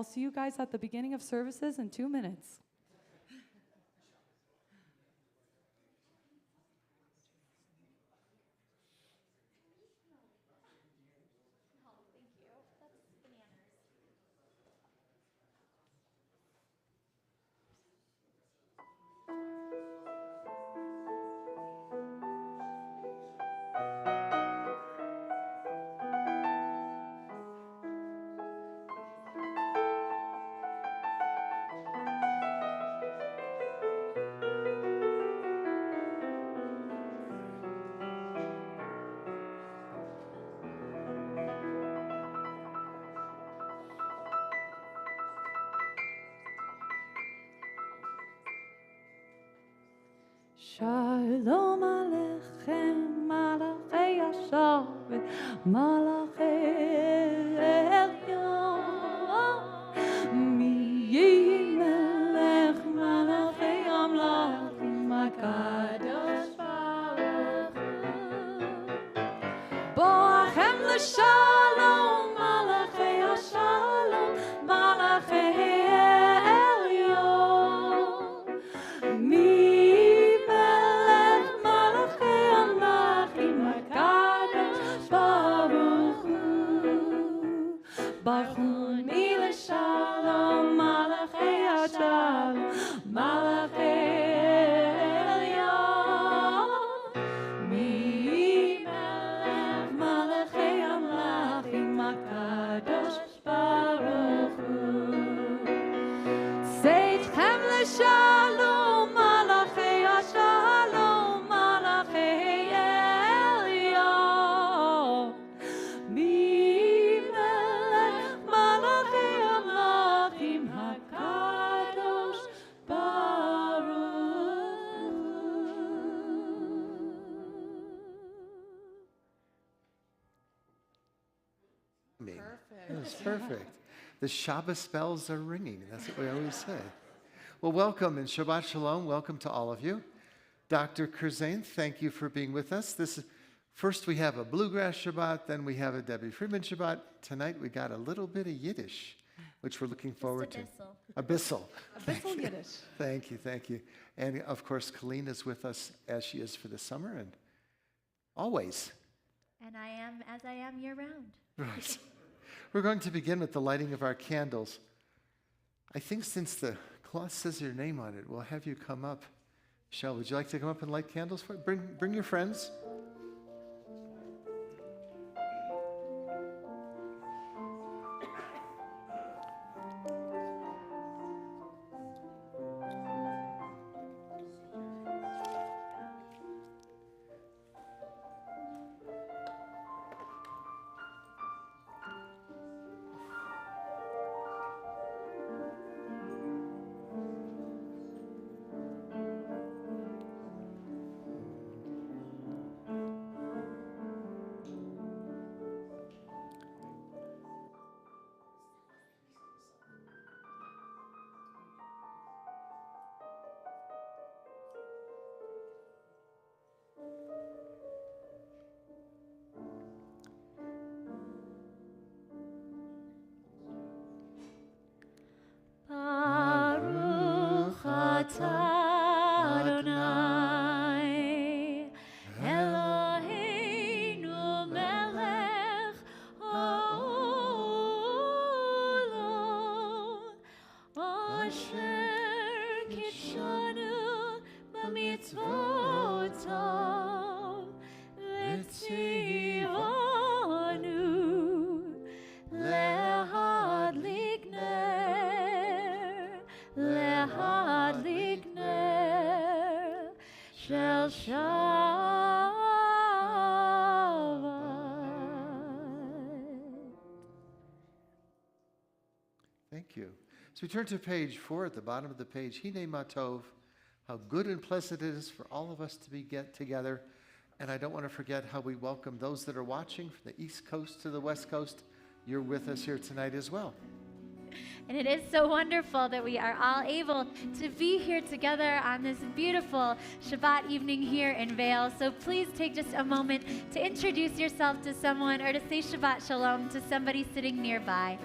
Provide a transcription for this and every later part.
I'll see you guys at the beginning of services in 2 minutes. Shalom Aleichem, Malachei Hashavet, Malachei Elyon, Mi Melech, Malachei Amlachim, HaKadosh Baruch Hu. Boachem l'shalom, Malachei Hashalom, Malachei Elyon, Mi Baruch Mila Shalom, Malachei Hashalom, Malachei Elyon, Mi Melech, Malachei Amlachim, HaKadosh Baruch Hu. Seitchem l'Shalom, Malachei Hashalom, Malachei Elyon, Mi That's perfect. The Shabbat bells are ringing. That's what we always say. Well, welcome and Shabbat Shalom. Welcome to all of you. Dr. Kurzain, thank you for being with us. First we have a Bluegrass Shabbat, then we have a Debbie Friedman Shabbat. Tonight we got a little bit of Yiddish, which we're looking forward to. Abyssal. Abyssal Yiddish. Thank you, thank you. And of course, Colleen is with us as she is for the summer and always. And I am as I am year round. Right. We're going to begin with the lighting of our candles. I think since the cloth says your name on it, we'll have you come up. Michelle, would you like to come up and light candles for it? Bring your friends. Thank you. So we turn to page 4 at the bottom of the page. Hine Matov, how good and pleasant it is for all of us to get together. And I don't want to forget how we welcome those that are watching from the East Coast to the West Coast. You're with us here tonight as well. And it is so wonderful that we are all able to be here together on this beautiful Shabbat evening here in Vail. So please take just a moment to introduce yourself to someone or to say Shabbat Shalom to somebody sitting nearby.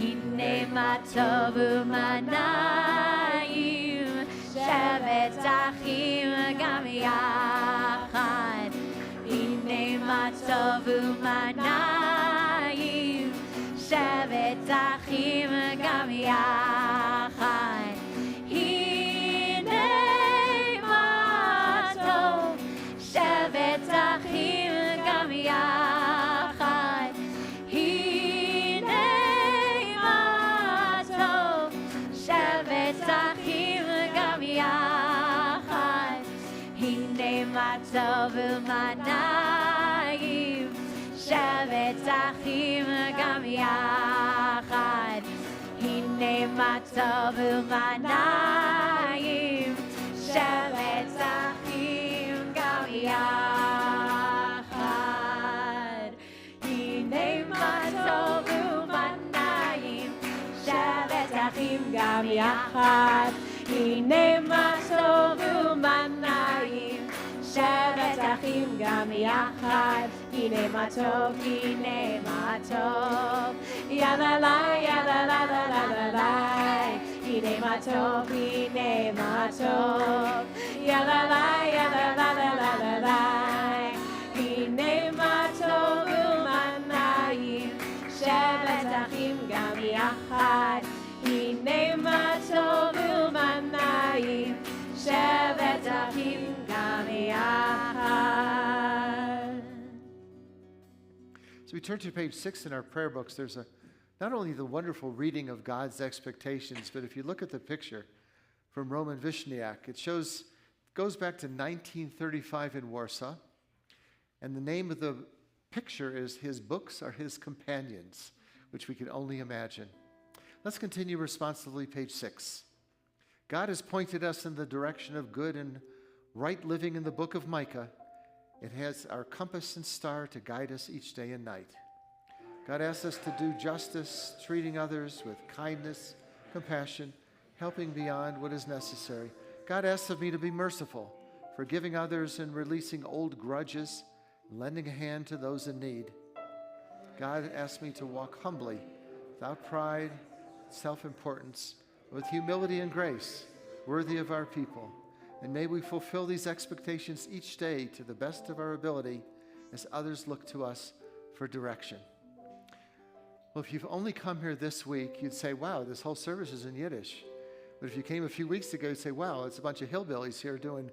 הנה מה טוב ומה נעים, שבת אחים גם יחד. הנה מה טוב ומה נעים, שבת אחים גם יחד. הנה מה טוב, שבת אחים גם יחד. הנה מה טוב, שבת אחים גם יחד. הנה מה טוב ומה נעים, שבת אחים גם יחד. הנה מה טוב ומה נעים, שבת אחים גם יחד. הנה מה טוב ומה נעים, שבת אחים גם יחד. הנה מה טוב ומה נעים, שבת אחים גם יחד. הנה מה טוב, הנה מה טוב, יאללה לה, יאללה לה לה לה לה לה. הנה מה טוב, הנה מה טוב, יאללה לה, יאללה לה לה לה לה לה. הנה מה טוב ומה נעים, שבת אחים גם יחד. הנה מה טוב ומה נעים, שבת אחים גם יחד. So we turn to page 6 in our prayer books. There's not only the wonderful reading of God's expectations, but if you look at the picture from Roman Vishniak, it goes back to 1935 in Warsaw, and the name of the picture is His Books Are His Companions, which we can only imagine. Let's continue responsively, page 6. God has pointed us in the direction of good and right living in the book of Micah. It has our compass and star to guide us each day and night. God asks us to do justice, treating others with kindness, compassion, helping beyond what is necessary. God asks of me to be merciful, forgiving others and releasing old grudges, and lending a hand to those in need. God asks me to walk humbly, without pride, self-importance, with humility and grace, worthy of our people. And may we fulfill these expectations each day to the best of our ability as others look to us for direction. Well, if you've only come here this week, you'd say, wow, this whole service is in Yiddish. But if you came a few weeks ago, you'd say, wow, it's a bunch of hillbillies here doing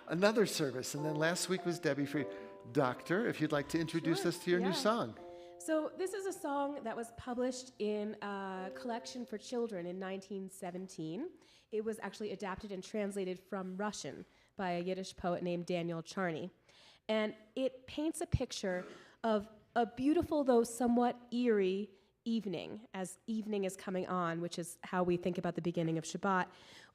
another service. And then last week was Debbie Free. Doctor, if you'd like to introduce us to your new song. So this is a song that was published in a collection for children in 1917. It was actually adapted and translated from Russian by a Yiddish poet named Daniel Charny. And it paints a picture of a beautiful, though somewhat eerie, evening, as evening is coming on, which is how we think about the beginning of Shabbat.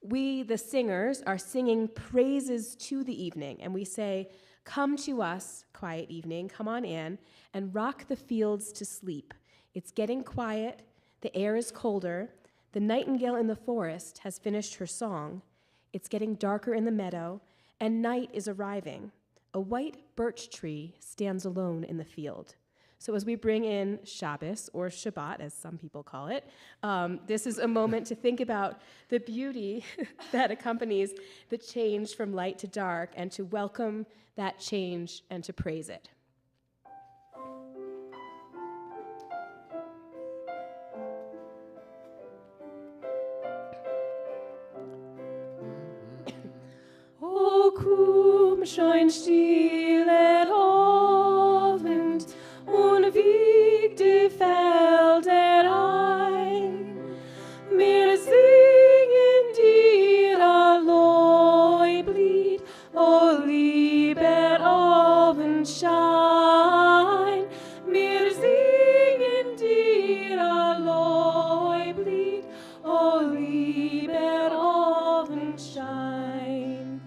We, the singers, are singing praises to the evening, and we say, "Come to us, quiet evening, come on in, and rock the fields to sleep. It's getting quiet, the air is colder, the nightingale in the forest has finished her song, it's getting darker in the meadow, and night is arriving. A white birch tree stands alone in the field." So as we bring in Shabbos, or Shabbat, as some people call it, this is a moment to think about the beauty that accompanies the change from light to dark, and to welcome that change and to praise it. O komm schon stille Abend und wieg die Felder ein. Wir singen dir ein Leublied, o lieber Abendschein. Wir singen dir ein Leublied, o lieber Abendschein.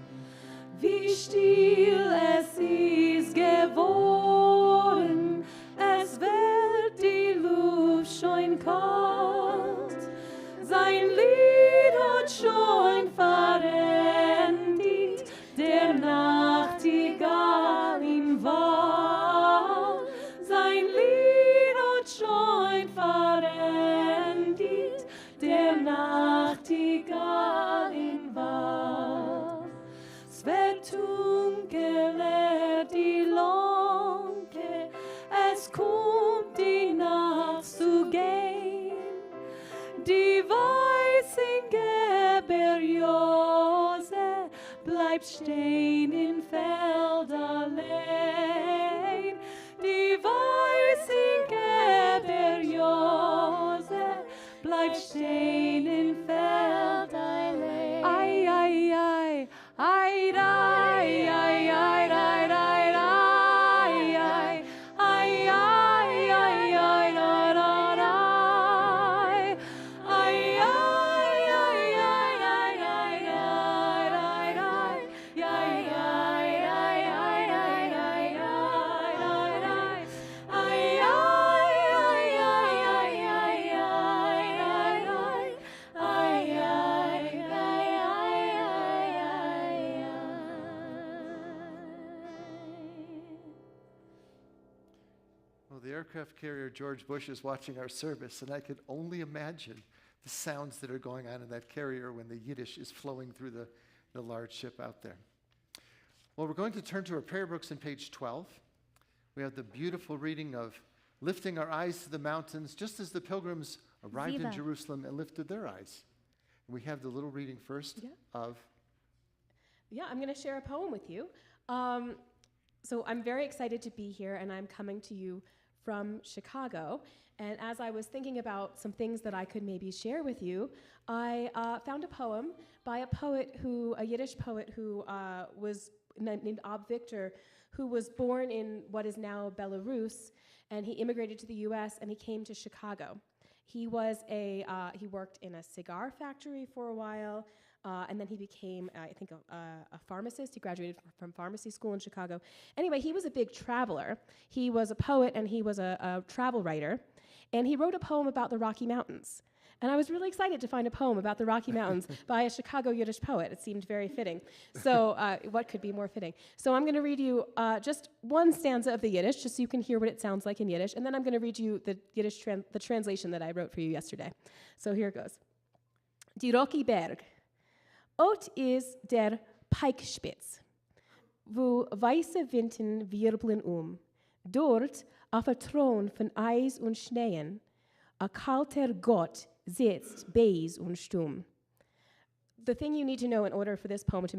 Wie still es ist geworden, es wird die Luft schon kalt. Sein Lied hat schon verendigt, der Nachtigall im Wald. Sein Lied hat schon verendigt, Nachtigall in Wahl. Es wird dunkel, die Lonke, es kommt die Nacht zu gehen. Die weißige Berjose bleibt stehen im Feld allein. Die weißige Berjose bleibt stehen im Feld allein. Ai, ai, ai, ai, ai, ai, ai, ai, ai, ai, ai, ai, ai, ai, Well, the aircraft carrier George Bush is watching our service, and I could only imagine the sounds that are going on in that carrier when the Yiddish is flowing through the large ship out there. Well, we're going to turn to our prayer books on page 12. We have the beautiful reading of lifting our eyes to the mountains, just as the pilgrims arrived in Jerusalem and lifted their eyes. And we have the little reading first of... Yeah, I'm going to share a poem with you. So I'm very excited to be here, and I'm coming to you from Chicago. And as I was thinking about some things that I could maybe share with you, I found a poem by a Yiddish poet who was named Ab Victor, who was born in what is now Belarus, and he immigrated to the U.S. and he came to Chicago. He worked in a cigar factory for a while, and then he became, I think, a pharmacist. He graduated from pharmacy school in Chicago. Anyway, he was a big traveler. He was a poet and he was a travel writer, and he wrote a poem about the Rocky Mountains. And I was really excited to find a poem about the Rocky Mountains by a Chicago Yiddish poet. It seemed very fitting. So what could be more fitting? So I'm going to read you just one stanza of the Yiddish, just so you can hear what it sounds like in Yiddish. And then I'm going to read you the Yiddish the translation that I wrote for you yesterday. So here it goes. Die Rocky Berg. Ot is der Peikspitz, wo weiße Winden wirbeln Dort auf a Thron von Eis und Schneeen, a kalter Gott sitzt beis und stumm. The thing you need to know in order for this poem to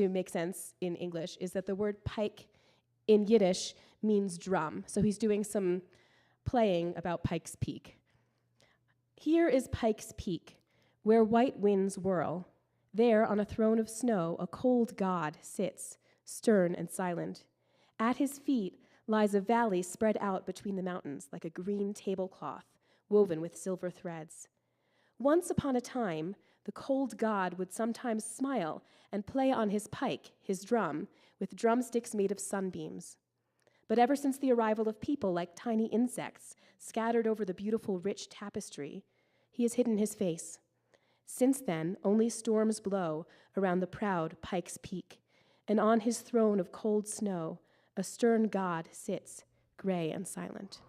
make sense in English is that the word pike in Yiddish means drum. So he's doing some playing about Pike's Peak. Here is Pike's Peak, where white winds whirl. There, on a throne of snow, a cold god sits, stern and silent. At his feet lies a valley spread out between the mountains like a green tablecloth, woven with silver threads. Once upon a time, the cold god would sometimes smile and play on his pike, his drum, with drumsticks made of sunbeams. But ever since the arrival of people like tiny insects scattered over the beautiful, rich tapestry, he has hidden his face. Since then, only storms blow around the proud Pike's Peak, and on his throne of cold snow, a stern god sits, gray and silent.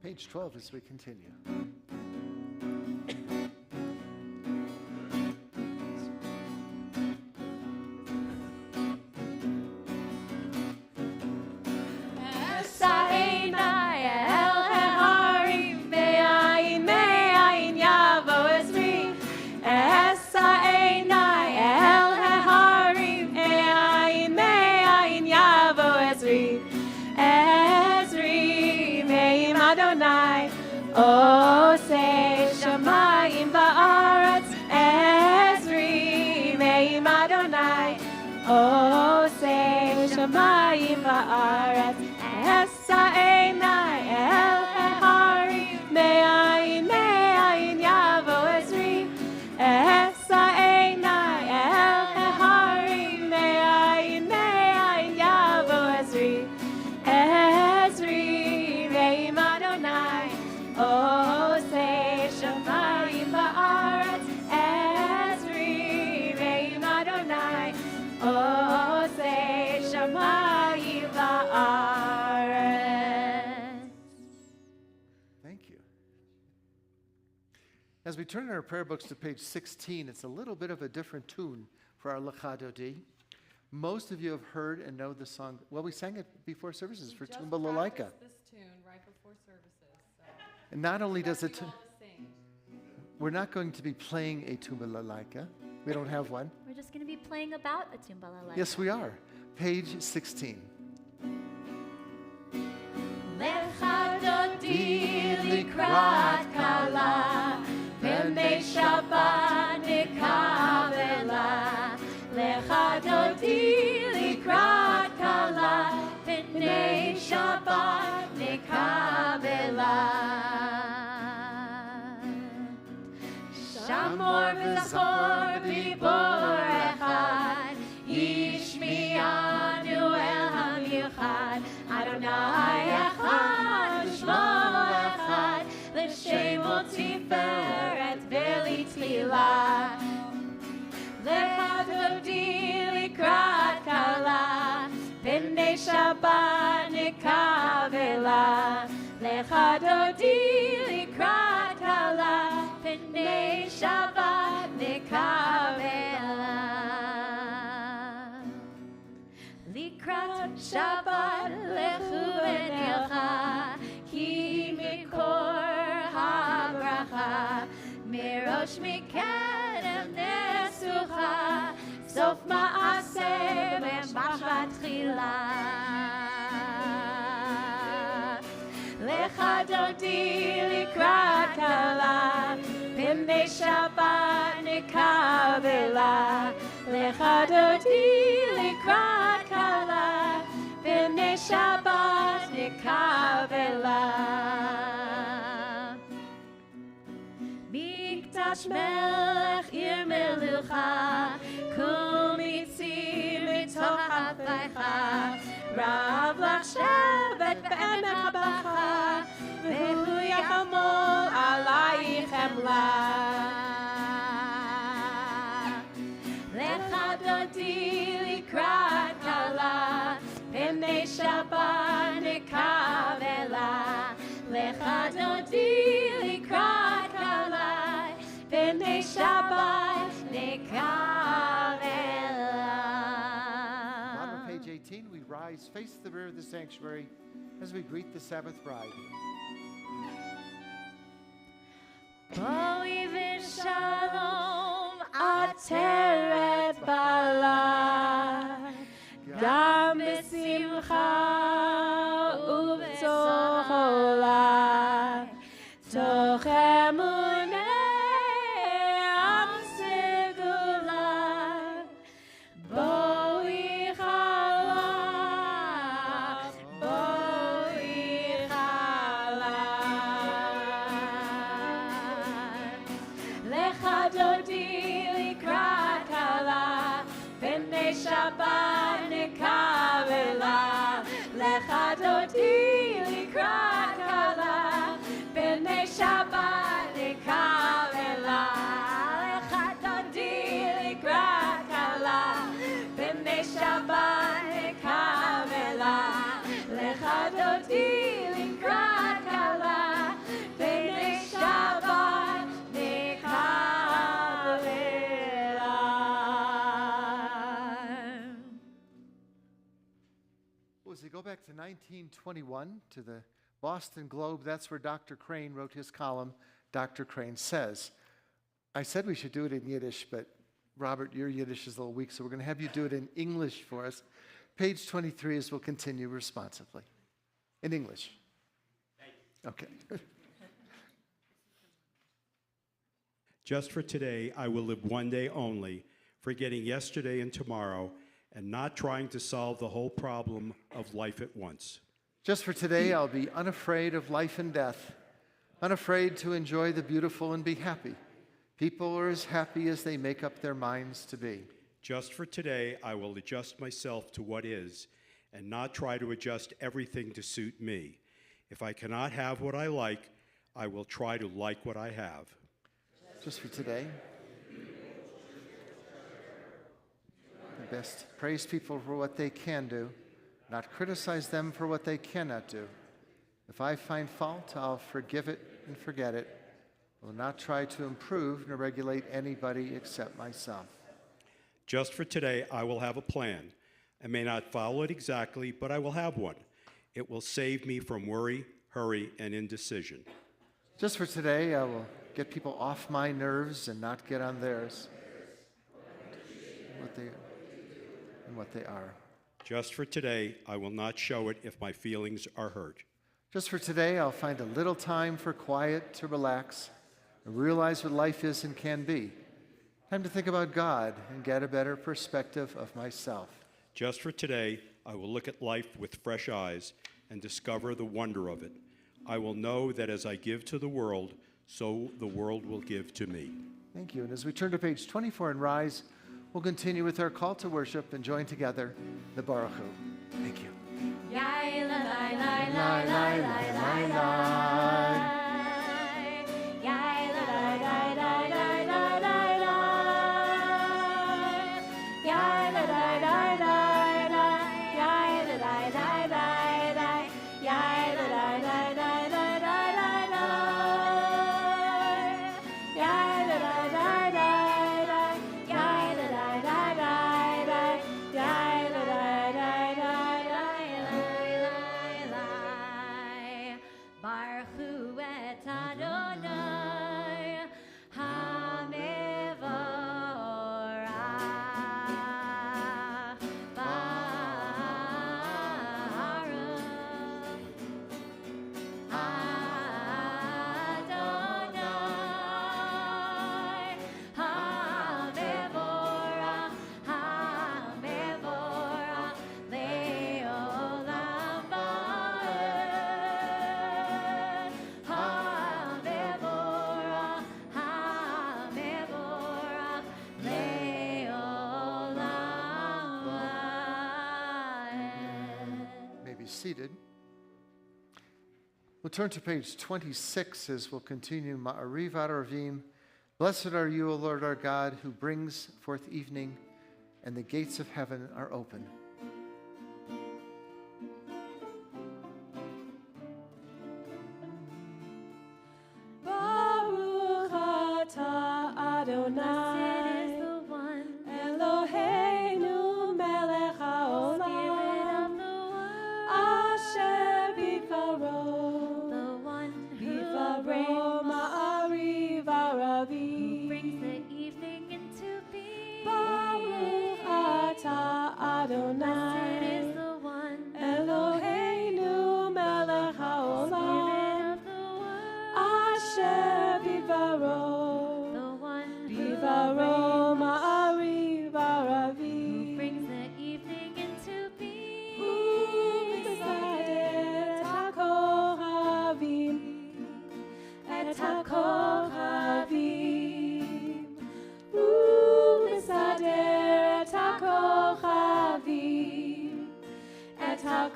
Page 12 as we continue. Oh, say Shamayim ba'aretz, Ezri me'im Adonai. Oh, say Shamayim ba'aretz, Esa einai el ehari, me'ayin me'ayin yavo Ezri. Esa einai el ehari, me'ayin me'ayin yavo Ezri. Ezri me'im Adonai. Oh, say Shamayim ba'aretz, Ezri me'im Adonai. Oh, say Shamayim ba'aretz. we turn our prayer books to page 16, it's a little bit of a different tune for our Lecha Dodi. Most of you have heard and know the song. Well, we sang it before services for Tumba Lalaika. This tune right before services. So And not only does it, you all to sing. we're not going to be playing a Tumba Lalaika. We don't have one. We're just going to be playing about a tumbala. Yes, we are. Page 16. Lecha dodi likrat kala, b'nei Shabbat nikavela. Lecha dodi likrat kala, b'nei Shabbat nikavela. Shamor v'zachor b'bor echad, yishmi'anu el hamichad. Adonai echad, Shmo echad, l'shem u'tiferet v'litzilah. Lecha dodi likrat kala, b'nei Shabbat nikavela. Lecha dodi likrat kala, b'nei Shabbat nikavela. Likrat Shabbat lechu v'nilcha, ki mikor habracha, mirosh mikedem nesucha, sof ma'aseh b'mashvat tchila. Lecha dodi likrat kala, b'nei Shabbat nikavela. Lecha dodi likrat kala, b'nei Shabbat nikavela. Mikdash melech ir melucha, kum itzi mitoch hafecha. Rav lach shevet be'emek habacha, v'hu yachamol alayich emla. Lecha dodi likrat kala, b'nei Shabbat nikavela. Lecha dodi likrat kala, b'nei Shabbat nikavela. Bottom of page 18, we rise, face the rear of the sanctuary as we greet the Sabbath bride. Boi v'shalom ateret bala, gam b'simcha u'b'sohola, toch emunei am segula. Boi chala, boi chala. Lecha dodi likrat kala, b'nei Shabbat nikavela. Lecha dodi likrat kala, b'nei Shabbat nikavela. Lecha dodi likrat kala, b'nei Shabbat nikavela. Lecha dodi likrat kala, b'nei Shabbat nikavela. Well, as we go back to 1921 to the Boston Globe, that's where Dr. Crane wrote his column. Dr. Crane says, I said we should do it in Yiddish, but Robert, your Yiddish is a little weak, so we're going to have you do it in English for us. Page 23 as we'll continue responsively. In English. Okay. Just for today, I will live one day only, forgetting yesterday and tomorrow, and not trying to solve the whole problem of life at once. Just for today, I'll be unafraid of life and death, unafraid to enjoy the beautiful and be happy. People are as happy as they make up their minds to be. Just for today, I will adjust myself to what is, and not try to adjust everything to suit me. If I cannot have what I like, I will try to like what I have. Just for today. The best praise people for what they can do, not criticize them for what they cannot do. If I find fault, I'll forgive it and forget it. I will not try to improve nor regulate anybody except myself. Just for today, I will have a plan. I may not follow it exactly, but I will have one. It will save me from worry, hurry, and indecision. Just for today, I will get people off my nerves and not get on theirs. What they are. Just for today, I will not show it if my feelings are hurt. Just for today, I'll find a little time for quiet to relax and realize what life is and can be. Time to think about God and get a better perspective of myself. Just for today, I will look at life with fresh eyes and discover the wonder of it. I will know that as I give to the world, so the world will give to me. Thank you. And as we turn to page 24 and rise, we'll continue with our call to worship and join together the Baruch Hu. Thank you. Yai la la la la la la la la. Yai la la la la la la la la. Yai la la la la la. Yai la la la la la. Yai la la la la la la la la. Yai la la la la la. Yai la la la la la. Yai la la la la la. Baruch Hu et Adonai HaMevorach Seated. We'll turn to page 26 as we'll continue Ma'ariv Aravim. Blessed are you, O Lord our God, who brings forth evening, and the gates of heaven are open. Baruch atah Adonai.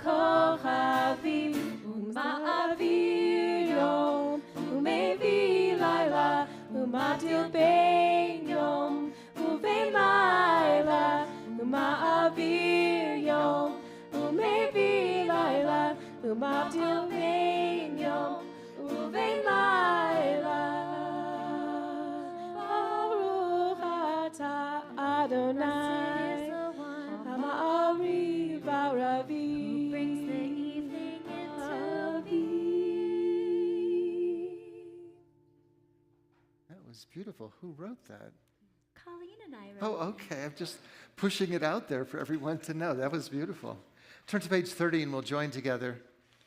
Kochavim uma'avir yom umevi laila umatil bein yom uvein laila uma'avir yom umevi laila umatil bein yom uvein laila. Baruch atah Adonai Ha'ma'ariv Aravim. Beautiful. Who wrote that? Colleen and I wrote Oh, okay. I'm just pushing it out there for everyone to know. That was beautiful. Turn to page 30 and we'll join together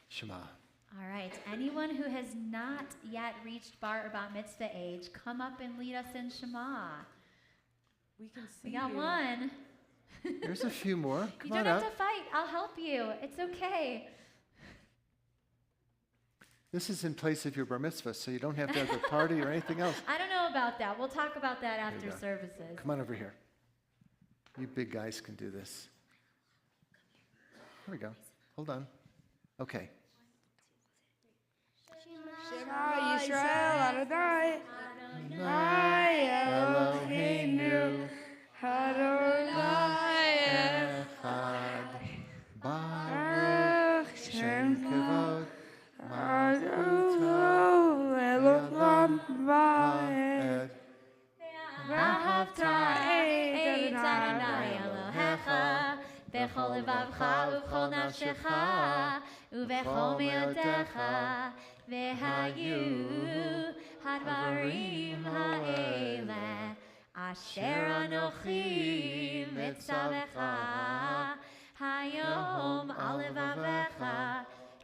Shema. All right. Anyone who has not yet reached bar or bat mitzvah age, come up and lead us in Shema. We can see We got you. one. There's a few more. Come You don't on have up. to fight. I'll help you. It's okay. This is in place of your bar mitzvah, so you don't have to have a party or anything else. I don't know about that. We'll talk about that There you after go. services. Come on over here. You big guys can do this. Here we go. Hold on. Okay. Shema Yisrael Adonai Eloheinu Adonai Echad. Baruch Shem Kavod. Adonai Elohim בכל לבבך ובכל נפשך ובכל מאודך, והיו הדברים האלה אשר אנוכי מצווך היום על לבבך,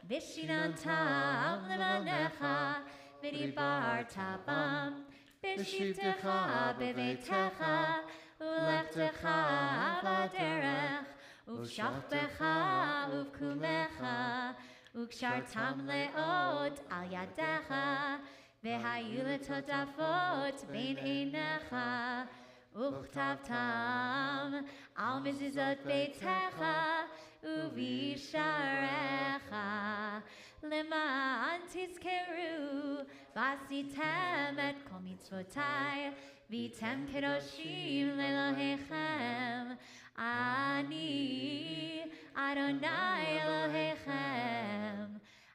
ושיננתם לבניך, ודיברת בם בשבתך בביתך ולכתך בדרך ובשוכבך ובקומך, וקשרתם לאות על ידיך, והיו לטוטפות בין עיניך, וכתבתם על מזוזות ביתך ובשעריך, למען תזכרו ועשיתם את כל מצוותיי, והייתם קדושים לאלוהיכם. אני אדוני אלוהיכם,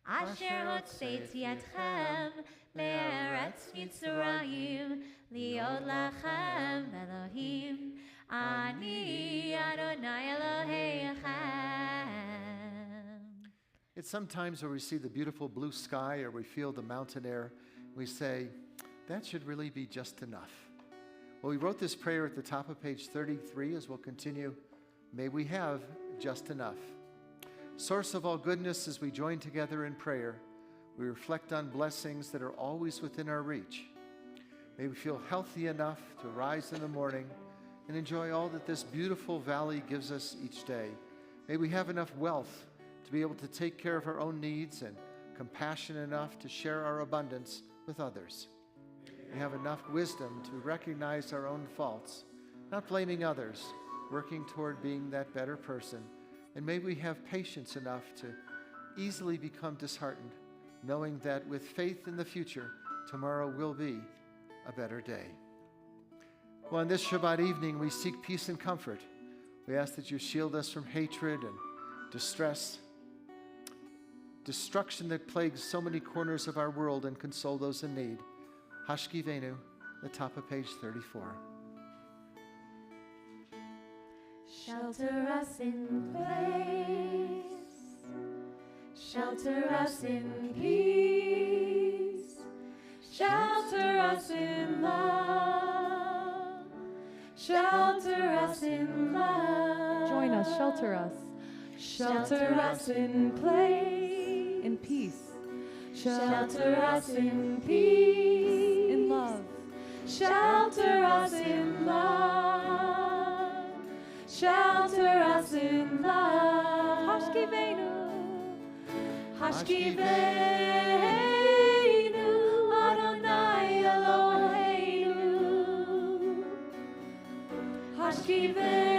אשר הוצאתי אתכם מארץ מצרים, להיות לכם אלוהים. אני אדוני אלוהיכם. It's sometimes where we see the beautiful blue sky or we feel the mountain air, we say, that should really be just enough. Well, we wrote this prayer at the top of page 33 as we'll continue. May we have just enough. Source of all goodness, as we join together in prayer, we reflect on blessings that are always within our reach. May we feel healthy enough to rise in the morning and enjoy all that this beautiful valley gives us each day. May we have enough wealth to be able to take care of our own needs and compassion enough to share our abundance with others. We have enough wisdom to recognize our own faults, not blaming others, working toward being that better person. And may we have patience enough to easily become disheartened, knowing that with faith in the future, tomorrow will be a better day. Well, on this Shabbat evening, we seek peace and comfort. We ask that you shield us from hatred and distress, destruction that plagues so many corners of our world, and console those in need. Hashkivenu, the top of page 34. Shelter us in place, shelter us in peace, shelter us in love, shelter us in love. Join us, shelter us. Shelter us in place, In peace, shelter us in peace, in love, shelter us in love, shelter us in love. Hashkivenu, Hashkivenu, Adonai Eloheinu, Hashkivenu.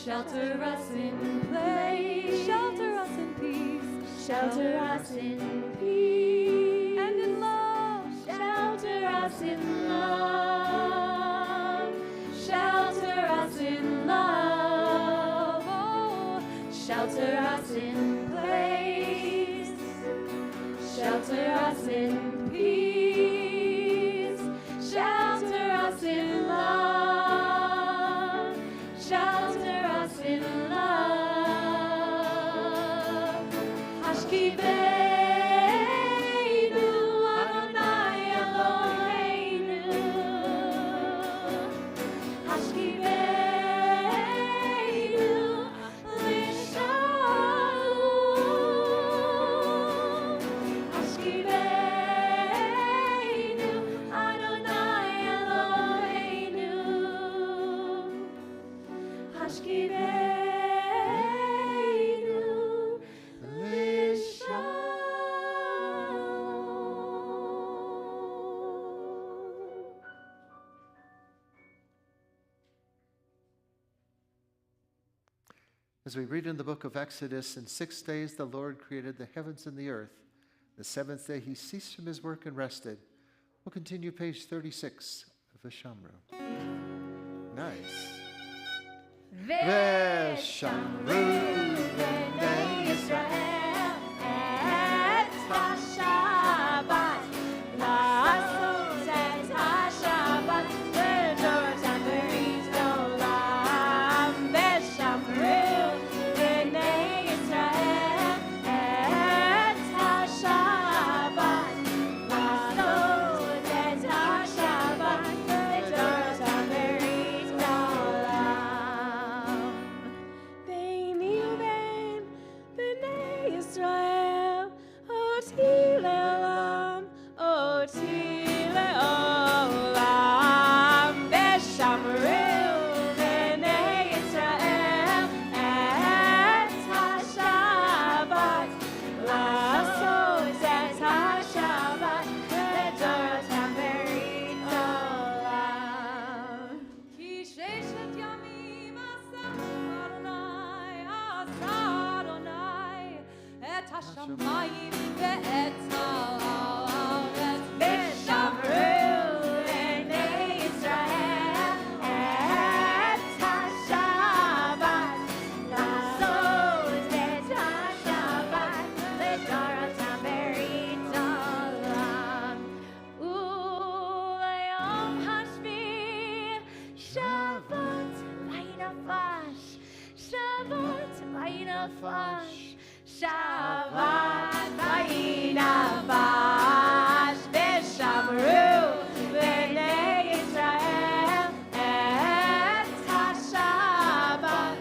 Shelter us in place, shelter us in peace, shelter us in peace, and in love, shelter us in love, shelter us in love, oh, shelter us in place, shelter us in peace, shelter us in love, shelter us in love. Hashkivenu, Adonai Eloheinu. Hashkivenu, Lishalom. Hashkivenu, Adonai Eloheinu. Hashkivenu, As we read in the book of Exodus, in 6 days the Lord created the heavens and the earth, The seventh day he ceased from his work and rested. We'll continue page 36 of Veshamru. Nice. Veshamru b'nei Yisrael et HaShabbat la'asot et HaShabbat l'doratam berit olam. Veshamru b'nei Yisrael et HaShabbat la'asot et HaShabbat l'doratam berit olam. Beini ubein b'nei Yisrael oti le'olam, oti le'olam. Veshamru b'nei Yisrael et HaShabbat la'asot et HaShabbat l'doratam berit olam. Ki sheshet yamim asa Adonai et hashamayim ve'et haaretz. Veshamru b'nei Yisrael et HaShabbat la'asot et HaShabbat l'doratam berit olam. U'layom hashvi Shabbat vaynafash, Shabbat vaynafash, Shabbat vaynafash. Veshamru b'nei Yisrael et HaShabbat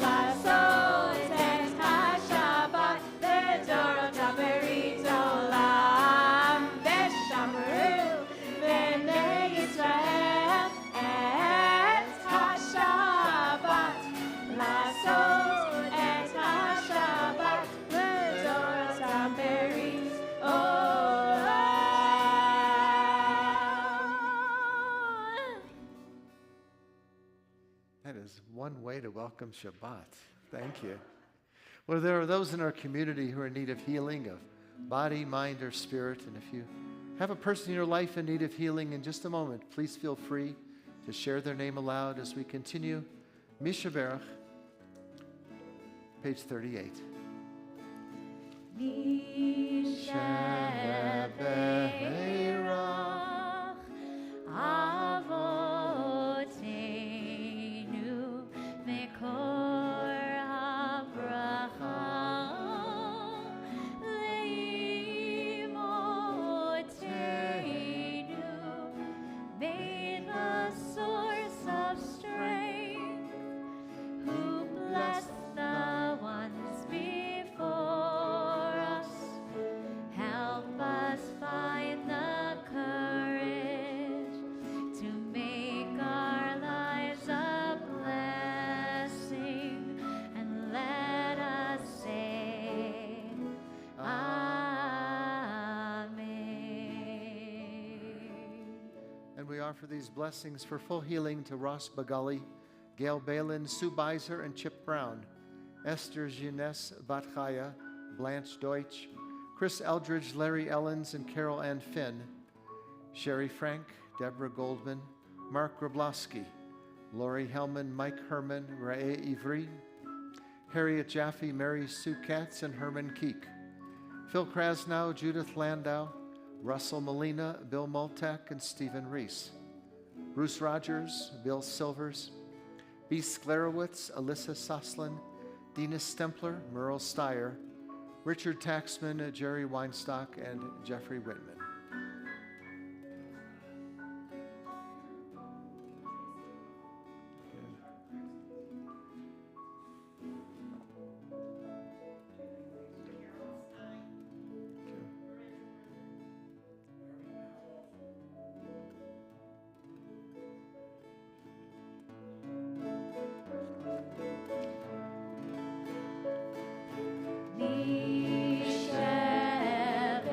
la'asot et HaShabbat l'doratam berit olam. Veshamru b'nei Yisrael et HaShabbat la'asot et HaShabbat l'doratam berit olam. That is one way to welcome Shabbat. Thank you. Well, there are those in our community who are in need of healing of body, mind, or spirit. And if you have a person in your life in need of healing, in just a moment, please feel free to share their name aloud as we continue. Mishaberach, page 38. Mishaberach Avoteinu Mekor HaBracha Leimoteinu May the source of strength who blessed the ones before us help us find the courage to make our lives a blessing, and let us say Amen. And we offer these blessings for full healing to Ross Bagali, Gail Balin, Sue Beiser, and Chip Brown, Esther Jeunesse Batchaya, Blanche Deutsch, Chris Eldridge, Larry Ellens, and Carol Ann Finn, Sherry Frank, Deborah Goldman, Mark Grabowski, Lori Hellman, Mike Herman, Rae Ivry, Harriet Jaffe, Mary Sue Katz, and Herman Keek, Phil Krasnow, Judith Landau, Russell Molina, Bill Multack, and Stephen Reese, Bruce Rogers, Bill Silvers, B. Sklerowitz, Alyssa Soslin, Dina Stempler, Merle Steyer, Richard Taxman, Jerry Weinstock, and Jeffrey Whitman.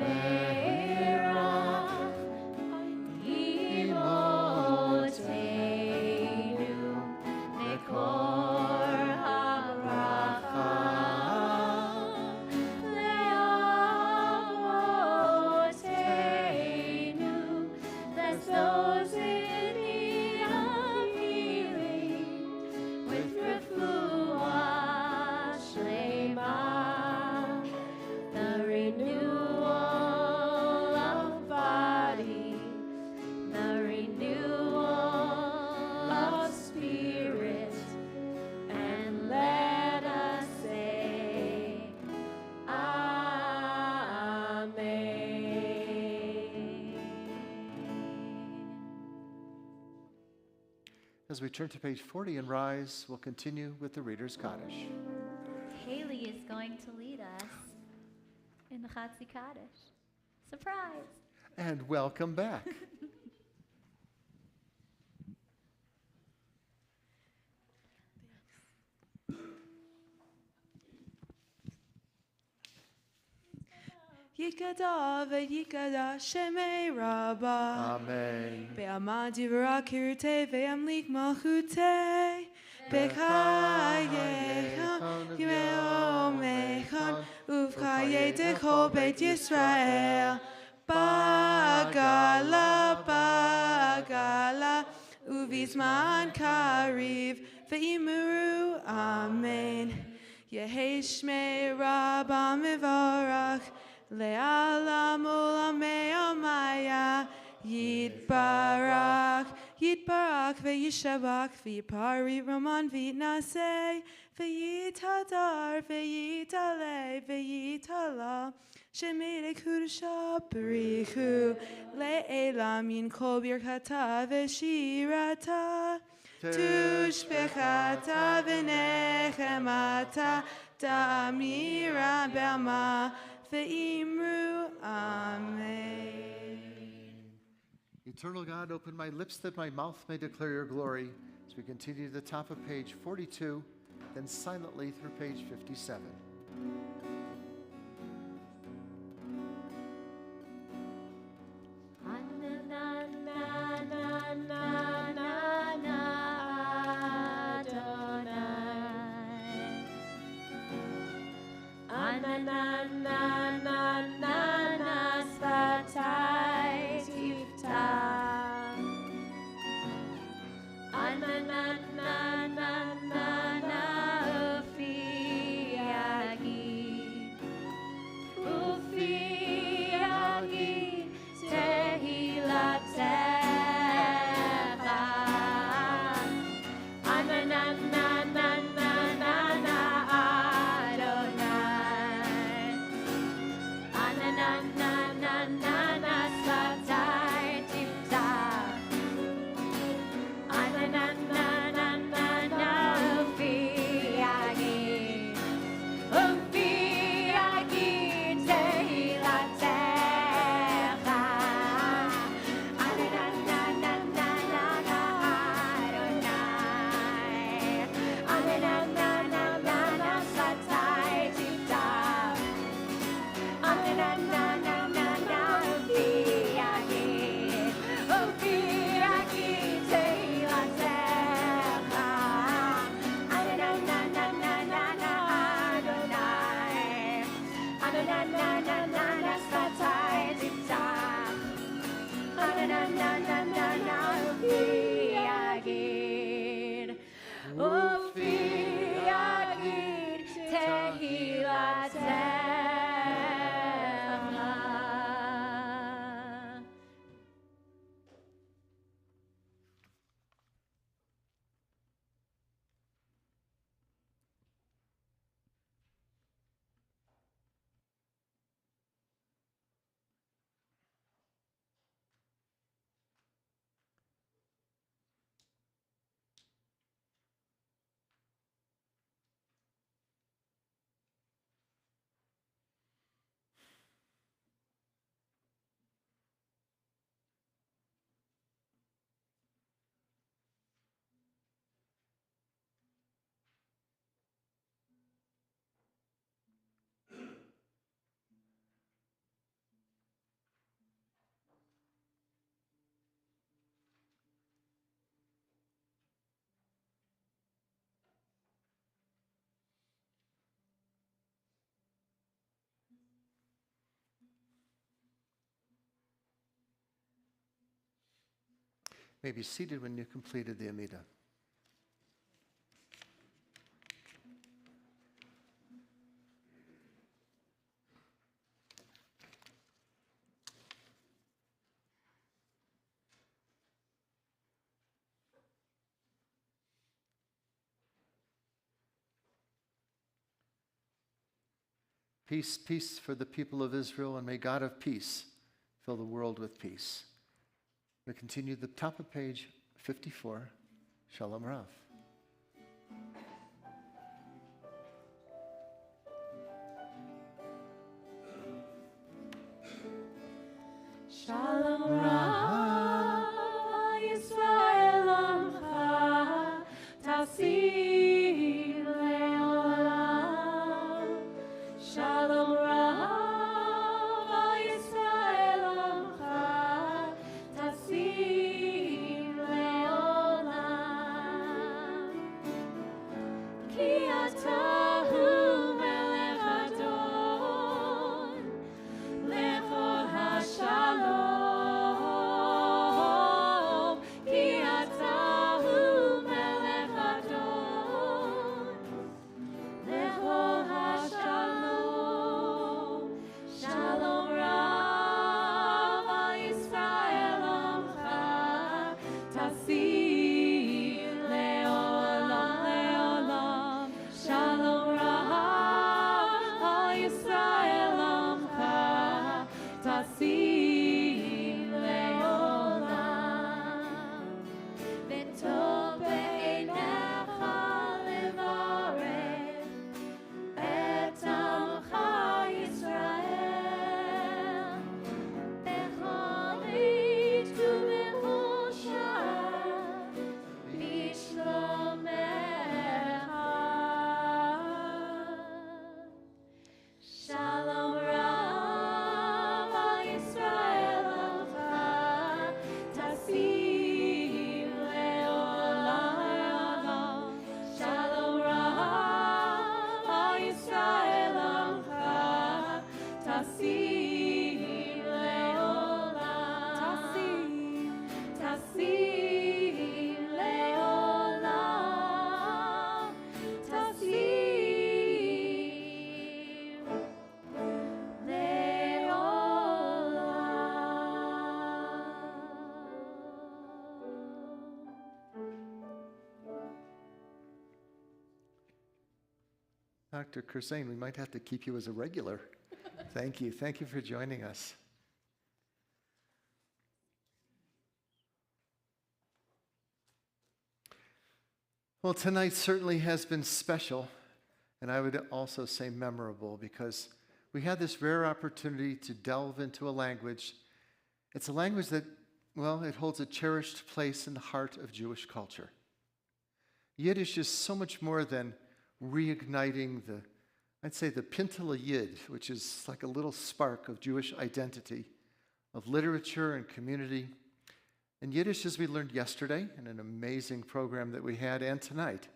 Mishaberach As we turn to page 40 and rise, we'll continue with the Reader's Kaddish. Haley is going to lead us in the Chatzi Kaddish. Surprise! And welcome back. Yikada v'yikada shemei rabba. Amen. Be'amad yivra kirte ve'amlik malchute. B'chayechon ymeomechon uvchaye dechol beit Yisrael. Bagala bagala uvizman kariv ve'imuru. Amen. Yehi shmei rabba mivarach. Le'alam ulamei amaya Yitbarach Yitbarach ve'yishavach ve'yipari Roman ve'yitnaseh ve'yitadar ve'yitaleh ve'yitala Shemei kudusha b'richu le'elam yinkol birchata ve'shirata tushbechata ve'nechemata damira be'ama Ve'imru, amen. Eternal God, open my lips that my mouth may declare your glory. As we continue to the top of page 42, then silently through page 57. May be seated when you completed the Amida. Peace, peace for the people of Israel, and may God of peace fill the world with peace. We continue the top of page 54, Shalom Rav. Shalom Rav, Yisrael Amcha, Tasih Le'olam. Shalom Rav, Yisrael Amcha, Tasih Le'olam. Ki ata hu melech adon, lechol hashalom. Ki ata hu melech adon, lechol hashalom. Shalom Rav, Yisrael Amcha, Tasih le'olam, le'olam. Shalom Rav, Yisrael Amcha, Tasih le'olam. V'tov be'einecha levarech et amcha Yisrael, bechol rit ubechol shah, bishlomecha. Shalom Rav, Yisrael Amcha, Tasih le'olam, le'olam. Shalom Rav, Yisrael Amcha, Tasih le'olam, Tasih le'olam, Tasih Dr. Kursain, we might have to keep you as a regular. Thank you. Thank you for joining us. Well, tonight certainly has been special, and I would also say memorable, because we had this rare opportunity to delve into a language. It's a language that, well, it holds a cherished place in the heart of Jewish culture. Yiddish is so much more than reigniting I'd say the Pintele Yid, which is like a little spark of Jewish identity, of literature and community. And Yiddish, as we learned yesterday in an amazing program that we had, and tonight,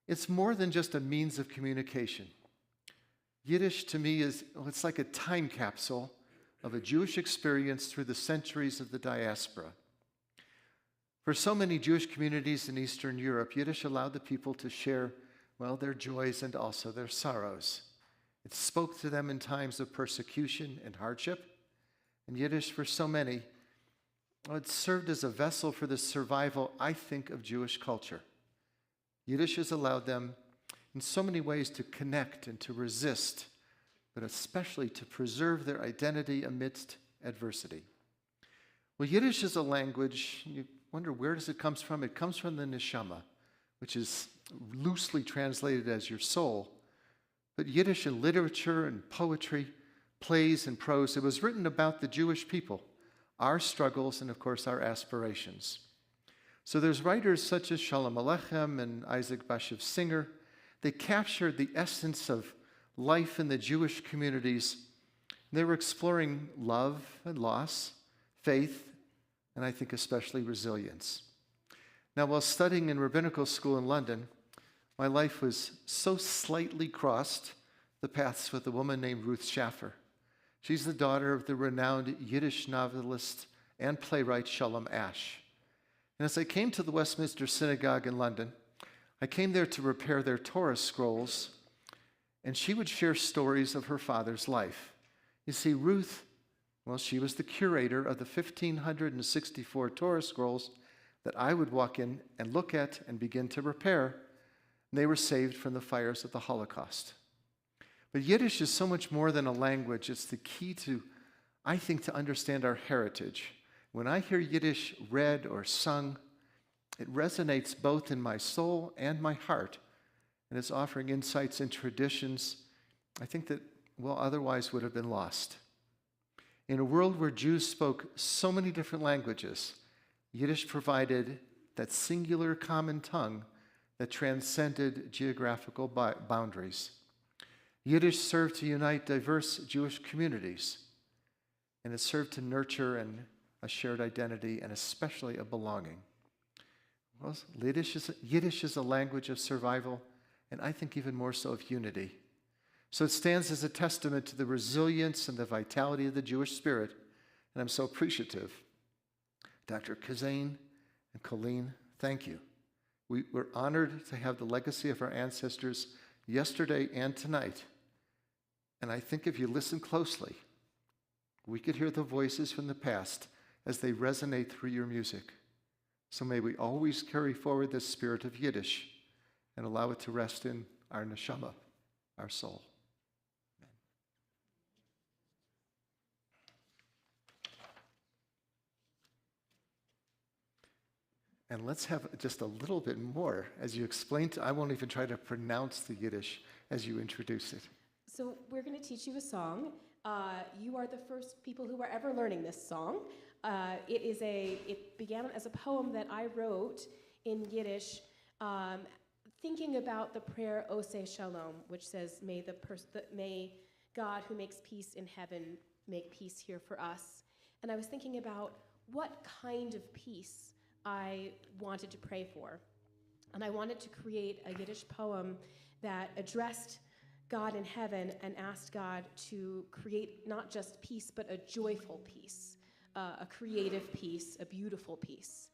it's more than just a means of communication. Yiddish to me it's like a time capsule of a Jewish experience through the centuries of the diaspora. For so many Jewish communities in Eastern Europe, Yiddish allowed the people to share, well, their joys and also their sorrows. It spoke to them in times of persecution and hardship. And Yiddish, for so many, it served as a vessel for the survival, I think, of Jewish culture. Yiddish has allowed them in so many ways to connect and to resist, but especially to preserve their identity amidst adversity. Well, Yiddish is a language, you wonder where does it come from? It comes from the neshama, which is loosely translated as your soul. But Yiddish in literature and poetry, plays and prose, it was written about the Jewish people, our struggles, and of course our aspirations. So there's writers such as Shalom Aleichem and Isaac Bashev Singer. They captured the essence of life in the Jewish communities. They were exploring love and loss, faith, and I think especially resilience. Now, while studying in rabbinical school in London, my life was so slightly crossed the paths with a woman named Ruth Schaffer. She's the daughter of the renowned Yiddish novelist and playwright Shalom Ash. And as I came to the Westminster Synagogue in London, I came there to repair their Torah scrolls, and she would share stories of her father's life. You see, Ruth, well, she was the curator of the 1,564 Torah scrolls that I would walk in and look at and begin to repair. And they were saved from the fires of the Holocaust. But Yiddish is so much more than a language. It's the key to, I think, to understand our heritage. When I hear Yiddish read or sung, It resonates both in my soul and my heart, and it's offering insights and traditions I think that, well, otherwise would have been lost. In a world where Jews spoke so many different languages, Yiddish provided that singular common tongue that transcended geographical boundaries. Yiddish served to unite diverse Jewish communities, and it served to nurture a shared identity and especially a belonging. Well, Yiddish is a language of survival, and I think even more so of unity. So it stands as a testament to the resilience and the vitality of the Jewish spirit, and I'm so appreciative. Dr. Kazane and Colleen, thank you. We're honored to have the legacy of our ancestors yesterday and tonight. And I think if you listen closely, we could hear the voices from the past as they resonate through your music. So may we always carry forward the spirit of Yiddish and allow it to rest in our neshama, our soul. And let's have just a little bit more as you explain I won't even try to pronounce the Yiddish as you introduce it. So we're going to teach you a song. You are the first people who are ever learning this song. It began as a poem that I wrote in Yiddish, thinking about the prayer Oseh Shalom, which says, may God who makes peace in heaven make peace here for us. And I was thinking about what kind of peace I wanted to pray for. And I wanted to create a Yiddish poem that addressed God in heaven and asked God to create not just peace, but a joyful peace, a creative peace, a beautiful peace.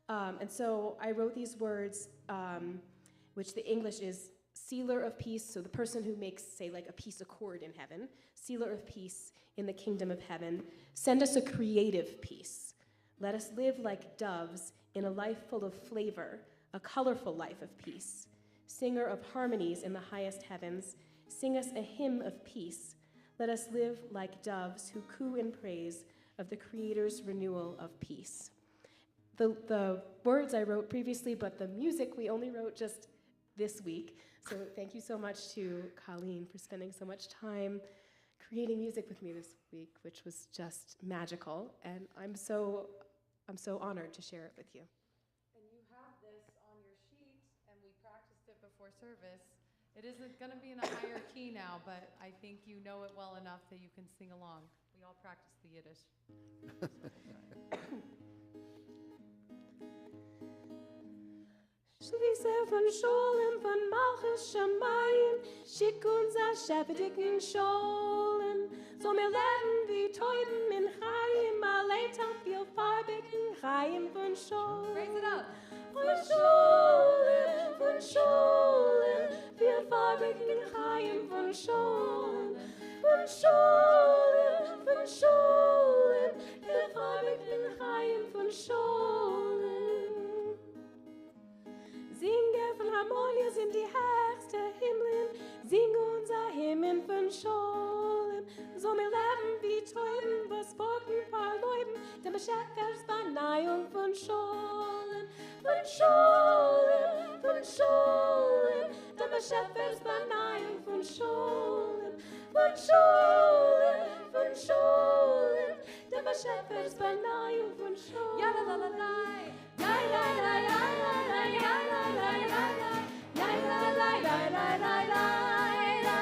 And so I wrote these words, which the English is sealer of peace, so the person who makes, say, like a peace accord in heaven, sealer of peace in the kingdom of heaven, send us a creative peace. Let us live like doves in a life full of flavor, a colorful life of peace. Singer of harmonies in the highest heavens, sing us a hymn of peace. Let us live like doves who coo in praise of the Creator's renewal of peace. The words I wrote previously, but the music we only wrote just this week. So thank you so much to Colleen for spending so much time creating music with me this week, which was just magical. And I'm so honored to share it with you. And you have this on your sheet, and we practiced it before service. It isn't going to be in a higher key now, but I think you know it well enough that you can sing along. We all practice the Yiddish. Schließe von Scholem, von Malchus Shamayim, schick unser Schäferdicken Scholem. So mir leben wie Teuben in Chaim, allein tank viel farbigen Chaim von Scholem. Raise it up. Von Scholem, viel farbigen Chaim von Scholem. Von Scholem, viel farbigen Chaim von Scholem. Singe von Harmonies in die höchste Himmeln, sing unser Hymnen von Scholem. So mir leben wie Teuben, was Boten paar Leuben, dem Schäfers Verneinung von Scholem. Von Scholem, dem Schäfers Verneinung von Scholem. Von Scholem, dem Schäfers Verneinung von Scholem. Ja, la, la, la, la. Ja, la, la, la, la, la, ja, la, la, la, la. Ja, la, la, la, la, la, la. Ja,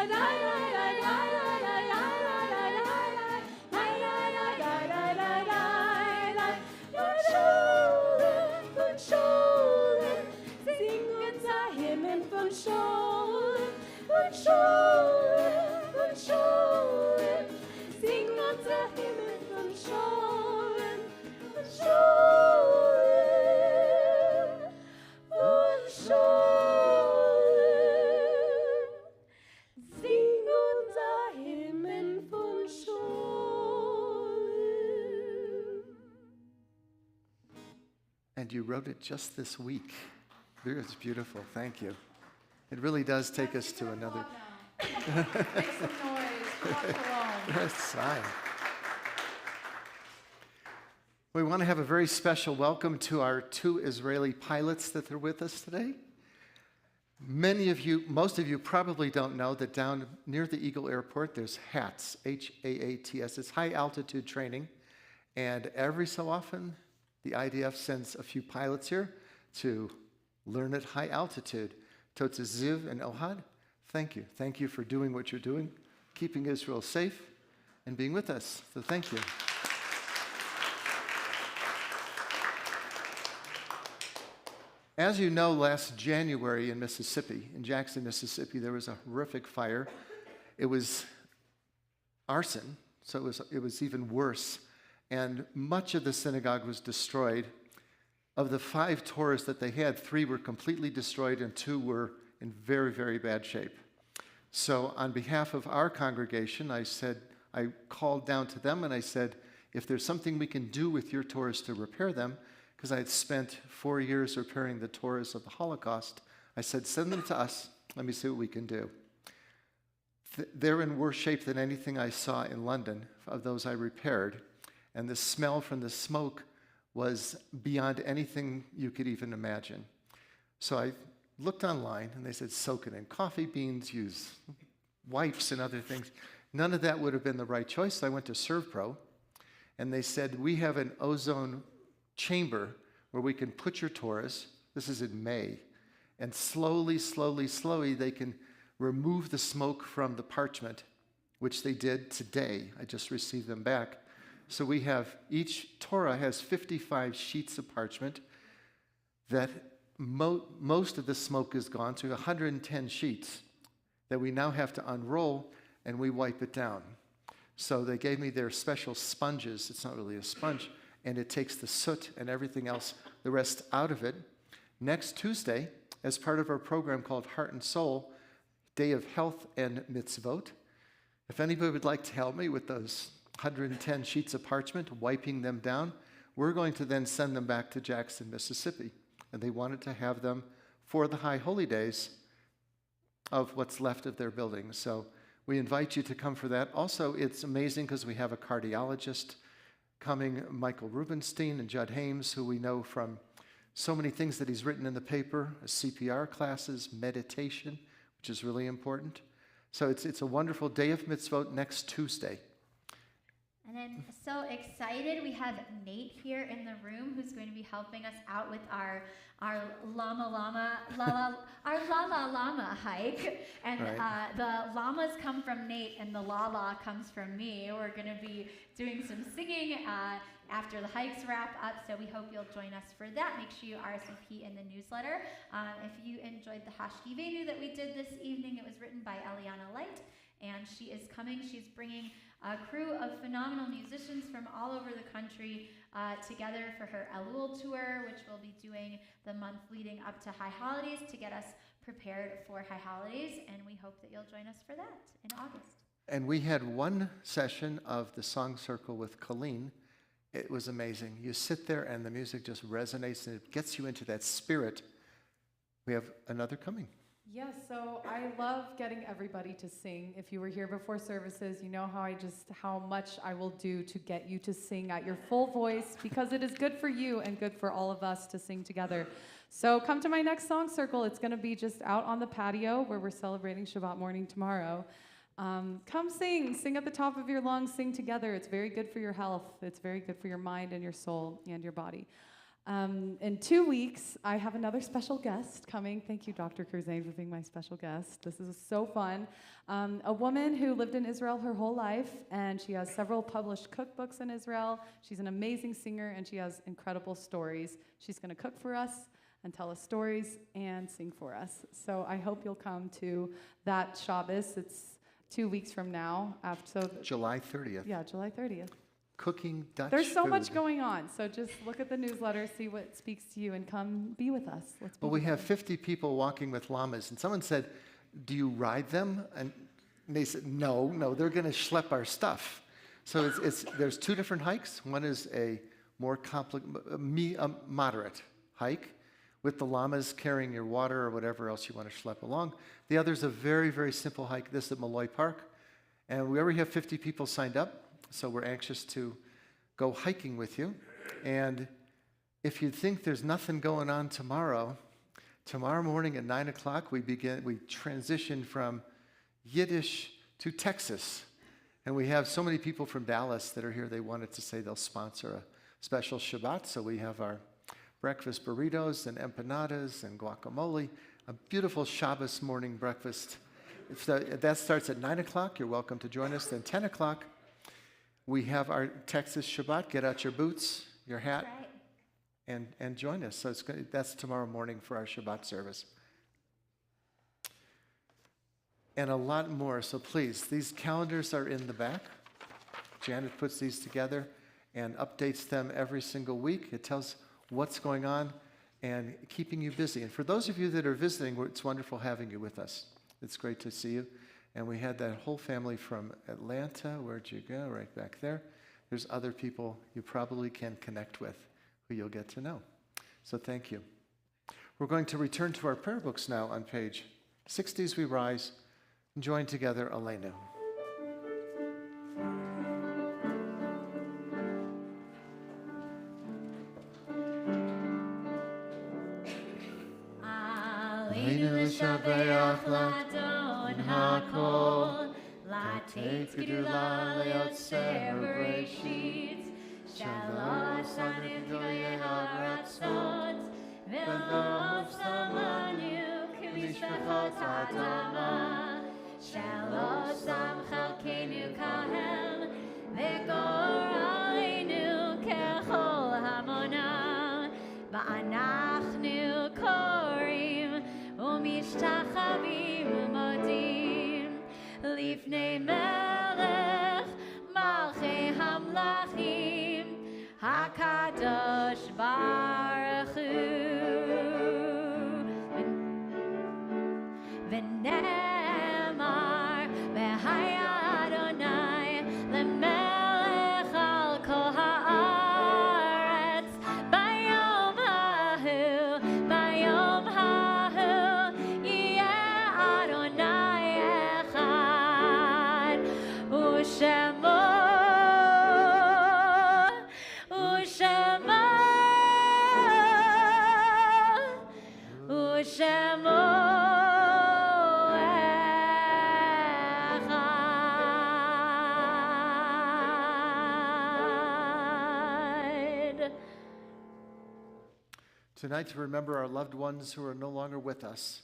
la, la, la, la, la, la, ja, la, la, la, la. Ja, la, la, la, la, la, la. Von Scholem, sing unser Hymnen von Scholem. Von Scholem, sing unser Hymnen von Scholem. Von Scholem, von Scholem, sing unser Hymnen von Scholem. And you wrote it just this week. It's beautiful. Thank you. It really does take us to another. Make some noise. Shabbat shalom. Sign. We want to have a very special welcome to our 2 Israeli pilots that are with us today. Most of you probably don't know that down near the Eagle Airport, there's HAATS, H-A-A-T-S. It's high altitude training. And every so often, the IDF sends a few pilots here to learn at high altitude. Totze Ziv and Ohad, thank you. Thank you for doing what you're doing, keeping Israel safe, and being with us. So thank you. As you know, last January in Mississippi, in Jackson, Mississippi, there was a horrific fire. It was arson, so it was even worse. And much of the synagogue was destroyed. Of the 5 Torahs that they had, 3 were completely destroyed and 2 were in very, very bad shape. So on behalf of our congregation, I called down to them and I said, if there's something we can do with your Torahs to repair them, because I had spent 4 years repairing the Torahs of the Holocaust, I said, send them to us. Let me see what we can do. They're in worse shape than anything I saw in London of those I repaired. And the smell from the smoke was beyond anything you could even imagine. So I looked online, and they said, soak it in coffee beans, use wipes and other things. None of that would have been the right choice. So I went to ServPro, and they said, we have an ozone chamber where we can put your Torahs. This is in May. And slowly, slowly, slowly, they can remove the smoke from the parchment, which they did today. I just received them back. So we have, each Torah has 55 sheets of parchment that most of the smoke is gone, so 110 sheets that we now have to unroll, and we wipe it down. So they gave me their special sponges. It's not really a sponge, and it takes the soot and everything else, the rest out of it. Next Tuesday, as part of our program called Heart and Soul, Day of Health and Mitzvot, if anybody would like to help me with those 110 sheets of parchment, wiping them down, we're going to then send them back to Jackson, Mississippi. And they wanted to have them for the High Holy Days of what's left of their building. So we invite you to come for that. Also, it's amazing because we have a cardiologist coming, Michael Rubenstein and Judd Hames, who we know from so many things that he's written in the paper, CPR classes, meditation, which is really important. So it's a wonderful Day of Mitzvot next Tuesday. And then so excited, we have Nate here in the room who's going to be helping us out with our llama hike. And right. The llamas come from Nate and the la comes from me. We're going to be doing some singing after the hikes wrap up, so we hope you'll join us for that. Make sure you RSVP in the newsletter. If you enjoyed the Hashkivenu that we did this evening, it was written by Eliana Light, and she is coming. She's bringing a crew of phenomenal musicians from all over the country together for her Elul tour, which we'll be doing the month leading up to High Holidays to get us prepared for High Holidays, and we hope that you'll join us for that in August. And we had one session of the Song Circle with Colleen. It was amazing. You sit there and the music just resonates and it gets you into that spirit. We have another coming. Yes, so I love getting everybody to sing. If you were here before services, you know how much I will do to get you to sing at your full voice, because it is good for you and good for all of us to sing together. So come to my next Song Circle. It's going to be just out on the patio where we're celebrating Shabbat morning tomorrow. Come sing at the top of your lungs, sing together. It's very good for your health. It's very good for your mind and your soul and your body. In 2 weeks, I have another special guest coming. Thank you, Dr. Kurzane, for being my special guest. This is so fun. A woman who lived in Israel her whole life, and she has several published cookbooks in Israel. She's an amazing singer, and she has incredible stories. She's going to cook for us and tell us stories and sing for us. So I hope you'll come to that Shabbos. It's 2 weeks from now. July 30th. Yeah, July 30th. Cooking Dutch There's so food. much going on, so just look at the newsletter, see what speaks to you, and come be with us. Let's be Well, we have together. 50 people walking with llamas, and someone said, do you ride them? And they said, no, they're going to schlep our stuff. So there's 2 different hikes. One is a more moderate hike with the llamas carrying your water or whatever else you want to schlep along. The other is a very, very simple hike, this at Malloy Park. And we already have 50 people signed up, so we're anxious to go hiking with you. And if you think there's nothing going on tomorrow morning at 9 o'clock, we transition from Yiddish to Texas. And we have so many people from Dallas that are here, they wanted to say they'll sponsor a special Shabbat. So we have our breakfast burritos and empanadas and guacamole, a beautiful Shabbos morning breakfast. That starts at 9 o'clock. You're welcome to join us. Then 10 o'clock, we have our Texas Shabbat. Get out your boots, your hat, and join us. So that's tomorrow morning for our Shabbat service. And a lot more. So please, these calendars are in the back. Janet puts these together and updates them every single week. It tells what's going on and keeping you busy. And for those of you that are visiting, it's wonderful having you with us. It's great to see you. And we had that whole family from Atlanta. Where'd you go? Right back there. There's other people you probably can connect with who you'll get to know. So thank you. We're going to return to our prayer books now on page 60 as we rise and join together Aleinu. Aleinu l'shabeach l'adon hakol, l'ateit gedula le'otzer b'reishit, shalosh anim goyei ha'aratzot, ve'lo samanu k'mishpachot ha'adama, shalosh sam chalkeinu kahem, ve'gor aleinu kechol hamona, va'anachnu korim, ומשתחווים ומודים לפני מלך מלכי המלכים הקדוש ברוך הוא ונאמר והיה אדוני למלך על כל הארץ ביום ההוא ביום Tonight, to remember our loved ones who are no longer with us.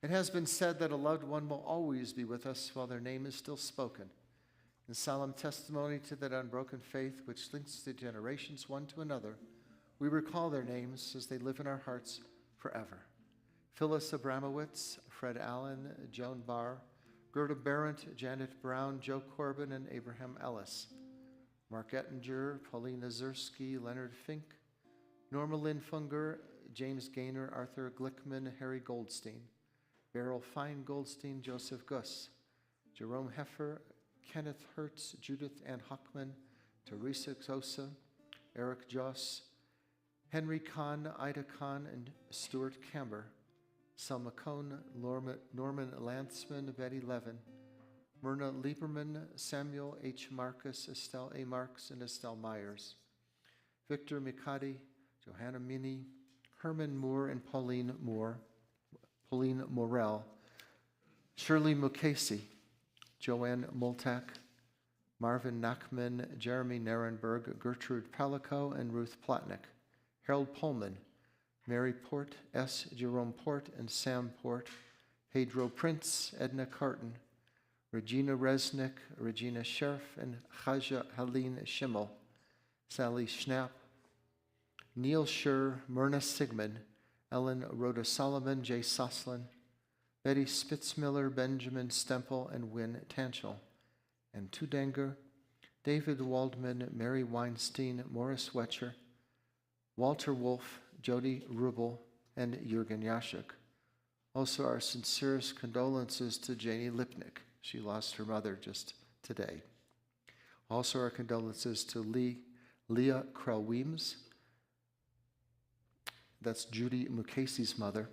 It has been said that a loved one will always be with us while their name is still spoken. In solemn testimony to that unbroken faith which links the generations one to another, we recall their names as they live in our hearts forever. Phyllis Abramowitz, Fred Allen, Joan Barr, Gerda Berendt, Janet Brown, Joe Corbin, and Abraham Ellis. Mark Ettinger, Paulina Zursky, Leonard Fink, Norma Lynn Funger, James Gaynor, Arthur Glickman, Harry Goldstein, Beryl Fine Goldstein, Joseph Guss, Jerome Heffer, Kenneth Hertz, Judith Ann Hockman, Teresa Sosa, Eric Joss, Henry Kahn, Ida Kahn, and Stuart Camber, Selma Cohn, Norman Lantzman, Betty Levin, Myrna Lieberman, Samuel H. Marcus, Estelle A. Marks, and Estelle Myers, Victor Mikati, Johanna Mini, Herman Moore, and Pauline Morell, Shirley Mukasey, Joanne Moltak, Marvin Nachman, Jeremy Narenberg, Gertrude Palico, and Ruth Plotnick, Harold Pullman, Mary Port, S. Jerome Port, and Sam Port, Pedro Prince, Edna Carton, Regina Resnick, Regina Scherf, and Chaja Helene Schimmel, Sally Schnapp, Neil Schur, Myrna Sigmund, Ellen Rhoda Solomon, Jay Soslin, Betty Spitzmiller, Benjamin Stempel, and Wynne Tanchel, and Tudenger, David Waldman, Mary Weinstein, Morris Wetcher, Walter Wolf, Jody Rubel, and Jürgen Yashuk. Also, our sincerest condolences to Janie Lipnick. She lost her mother just today. Also, our condolences to Leah Krell-Weems. That's Judy Mukasey's mother.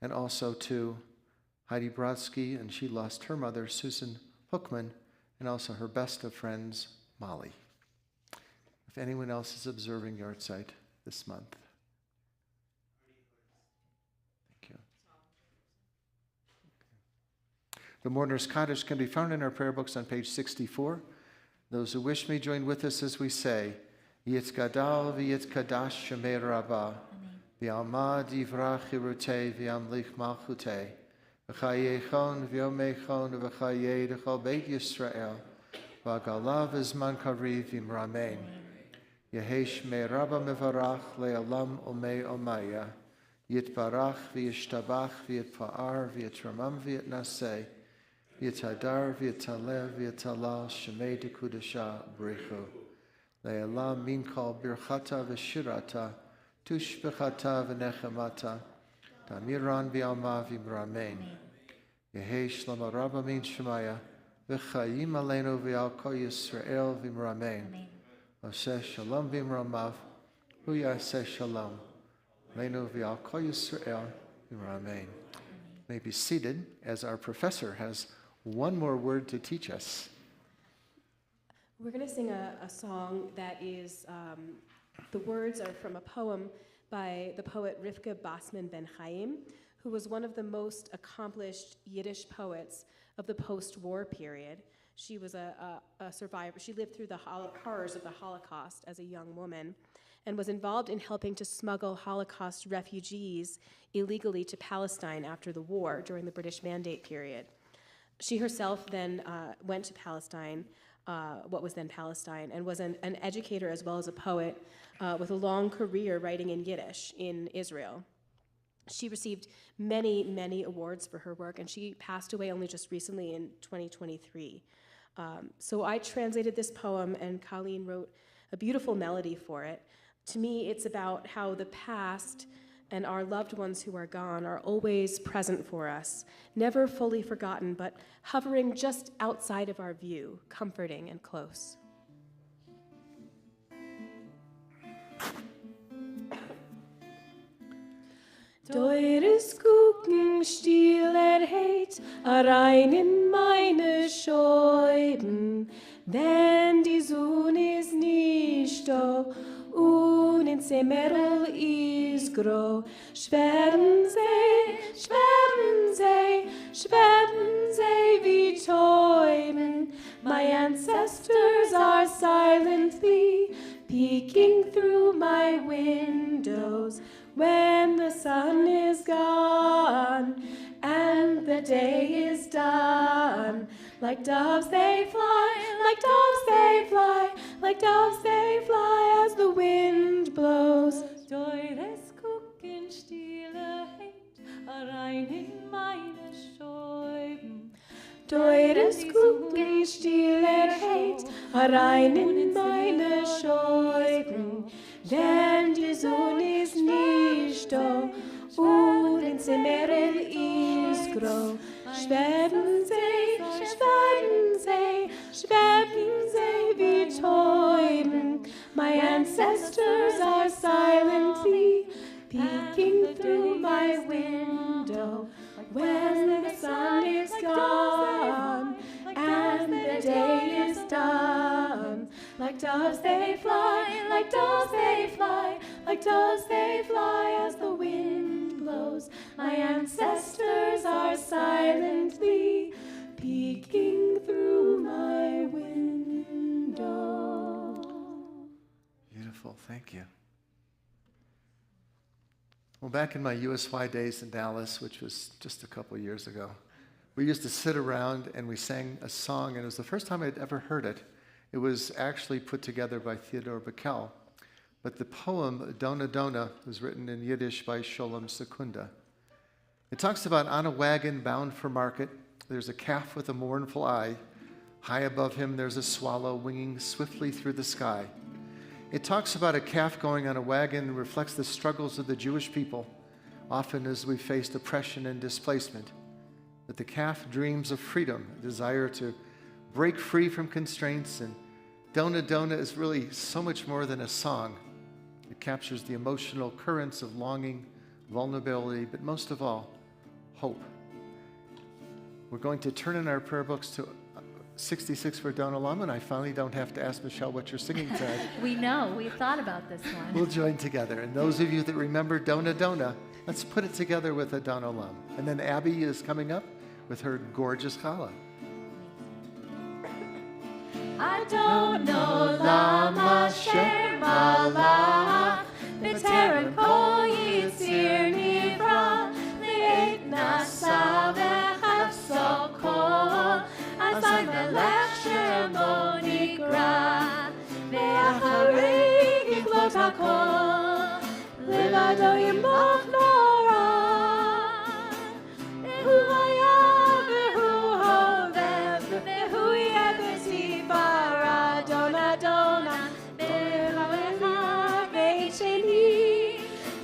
And also to Heidi Brodsky, and she lost her mother, Susan Hookman, and also her best of friends, Molly. if anyone else is observing Yahrzeit this month. Thank you. The Mourner's Kaddish can be found in our prayer books on page 64. Those who wish may join with us as we say, Yitzgadal v'yitzkadash shemei rabbah, v'yalma divrach chirutei v'yamlich malchutei, v'chayechon v'yomechon v'chayei d'chol beit Yisrael, v'agalav v'zman kariv v'imramein. Yehesh me rabba mevarach le'olam omei omaya, yitbarach v'yishtabach v'yitpa'ar v'yitramam v'yitnaseh, v'yitadar v'yitalev v'yitalal shemei dekudasha b'rechu. Le'elam min kol birchata v'shirata, tushbechata v'nechemata, tamiran v'yalma v'imramein. Yehi shlama rabba min shemaya, v'chayim aleinu v'yal kol Yisrael v'imramein. Oseh shalom v'imramav, hu yaseh shalom. Aleinu v'yal kol Yisrael v'imramein. May be seated as our professor has one more word to teach us. We're going to sing a song that is, the words are from a poem by the poet Rivka Basman Ben Chaim, who was one of the most accomplished Yiddish poets of the post-war period. She was a survivor. She lived through the horrors of the Holocaust as a young woman and was involved in helping to smuggle Holocaust refugees illegally to Palestine after the war during the British Mandate period. She herself then went to Palestine, what was then Palestine, and was an educator as well as a poet with a long career writing in Yiddish in Israel. She received many, many awards for her work, and she passed away only just recently in 2023. So I translated this poem, and Colleen wrote a beautiful melody for it. To me, it's about how the past and our loved ones who are gone are always present for us, never fully forgotten, but hovering just outside of our view, comforting and close. Teures Gucken still heit rein in meine Scheiben, denn die Sonne ist nicht da und in Zimmerl ist grau. Schweben sie, schweben sie, schweben sie wie Täuben. My ancestors are silently peeking through my windows when the sun is gone and the day is done. Like doves they fly, like doves they fly, like doves they fly as the wind blows. Teures Gucken stille heit rein in meine Scheiben. Teures Gucken stille heit rein in meine Scheiben. Denn die Sonne ist nicht da und in Zimmerl ist grau. Schweben sie, schweben sie, schweben sie wie Täuben. My ancestors are silently peeking through my window when the sun is gone and the day is done. Like doves they fly, like doves they fly, like doves they fly as the wind blows. My ancestors are silently peeking through my window. Beautiful, thank you. Well, back in my USY days in Dallas, which was just a couple years ago, we used to sit around and we sang a song, and it was the first time I'd ever heard it. It was actually put together by Theodore Bickel, but the poem Dona Dona was written in Yiddish by Sholem Sekunda. It talks about on a wagon bound for market, there's a calf with a mournful eye. High above him there's a swallow winging swiftly through the sky. It talks about a calf going on a wagon and reflects the struggles of the Jewish people, often as we faced oppression and displacement. That the calf dreams of freedom, a desire to break free from constraints, and Dona Dona is really so much more than a song. It captures the emotional currents of longing, vulnerability, but most of all, hope. We're going to turn in our prayer books to 66 for Don Olam, and I finally don't have to ask Michelle what you're singing tonight. We know. We thought about this one. We'll join together. And those of you that remember Dona Dona, let's put it together with a Don Olam. And then Abby is coming up with her gorgeous challah. I don't know lama shemalach b'terem kol yitzir nivra le'et nasa v'chafso kol azay melech shemo nikra ve'acharei yiklot hakol levado yimoch nora ve'hu haya ve'hu hovev ve'hu yebesi bara dona dona ve'lecha ve'isheni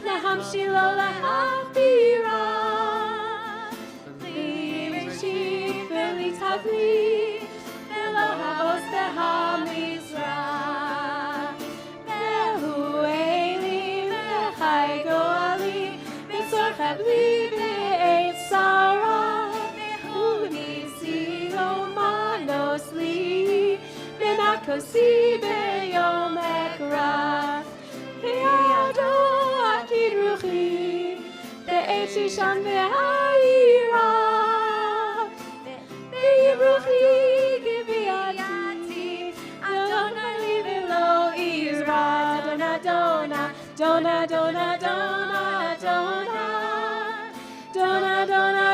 lehamshilo lehafira li'rishi ve'litavli ve'lo havos ve'hamizra ve'hu eli ve'chai go'ali ve'sorchev li ve'et sara ve'hu nisilo manos li ve'nakosi be'yom ekra ve'yado akid ruchi ve'et shishan ve'ha'ira ve'yibruchi kiviati Adonai li ve'lo izra dona dona dona dona dona dona dona dona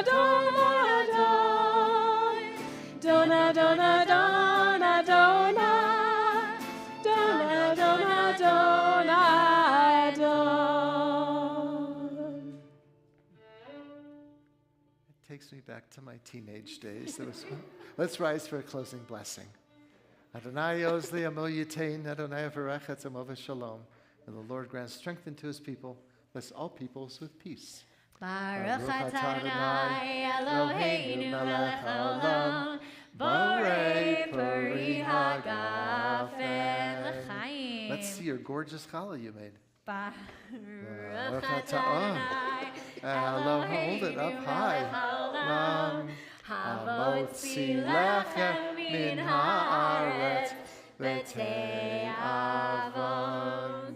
dona dona dona dona dona dona dona dona It takes me back to my teenage days. That was fun. Let's rise for a closing blessing. Adonai Ozli Amo Yitain, Adonai Avarech Etzamov Shalom. And the Lord grant strength unto his people. Bless all peoples with peace. Baruch atah Adonai Eloheinu melech haolam borei peri hagafen l'chaim. Let's see your gorgeous challah you made. Baruch atah Adonai Hold it up high. Hamotzi lechem min haaretz b'te'avon.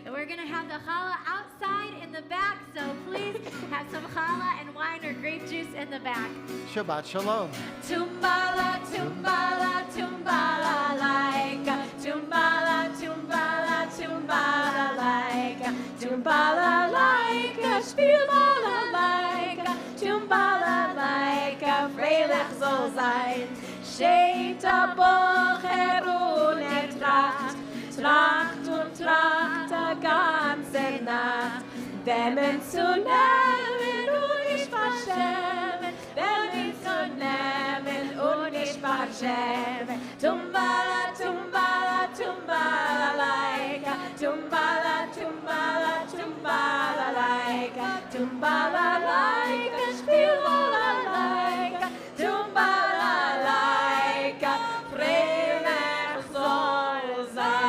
And we're going to have the challah outside in the back, so please have some challah and wine or grape juice in the back. Shabbat Shalom. Tumbala, tumbala, tumbala laika. Tumbala, tumbala, tumbala laika. Tumbala laika, spielbala laika. Tumbala laika, freilich soll sein. Steht a Bocher und Tracht. Tracht und Tracht a ganze Nacht. Dämmen zu nehmen und nicht verschämen. Dämmen zu nehmen und nicht verschämen. Tumbala, tumbala, tumbala laika. Tumbala, tumbala, tumbala laika. Tumbala laika, spielbala laika. Tumbala laika, freilich soll sein.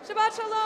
Shabbat Shalom.